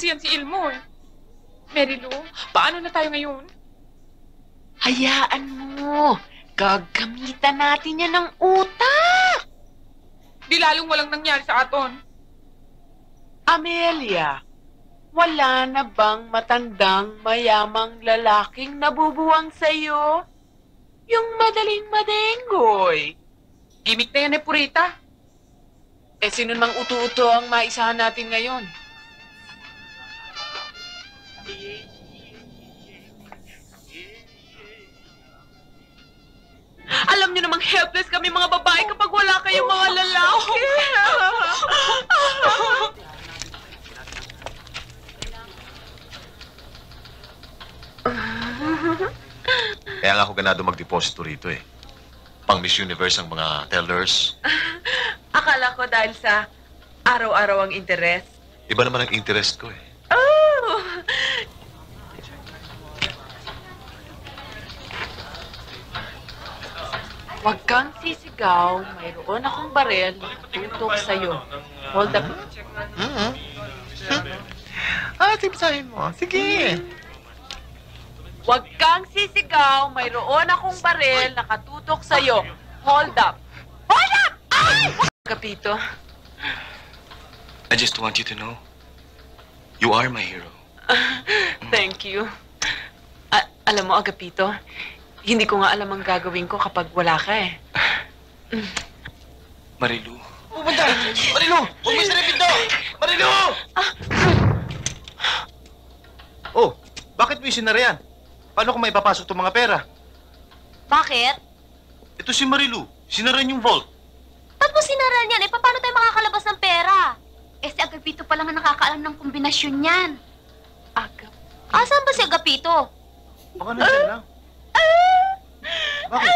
kasi yan si Ilmo eh. Mary Lou, paano na tayo ngayon? Hayaan mo. Gagamitan natin yan ng utak. Di lalong walang nangyari sa aton. Amelia, wala na bang matandang mayamang lalaking nabubuwang sa'yo? Yung madaling madenggoy. Gimik na yan eh, Purita. Eh, sino namang utu-uto ang maisahan natin ngayon? Alam niyo namang helpless kami mga babae kapag wala kayong mga lalaki. Kaya nga ako ganado magdeposito rito eh. Pang Miss Universe ang mga tellers. Akala ko dahil sa araw-araw ang interes. Iba naman ang interest ko eh. Oh! Huwag kang sisigaw. Mayroon akong barel na tutok sa'yo. Hold up. Sabihin mo. Sige. Huwag kang sisigaw. Mayroon akong barel na katutok sa'yo. Hold up. Hold up! Ay! Kapito. I just want you to know, you are my hero. Thank you. Alam mo, Agapito, hindi ko nga alam ang gagawin ko kapag wala ka eh. Marilu. Pupunta! Marilu! Huwag mo saripin to! Marilu! Oh, bakit mo isinara yan? Paano kung may papasok itong mga pera? Bakit? Ito si Marilu. Sinara yung vault. Ba't mo sinara niyan? Eh, paano tayo makakalabas ng pera? Eh, si Agapito pa lang ang nakakaalam ng kombinasyon niyan. Agapito? Asan ba si Agapito? Baka nandiyan lang. Bakit?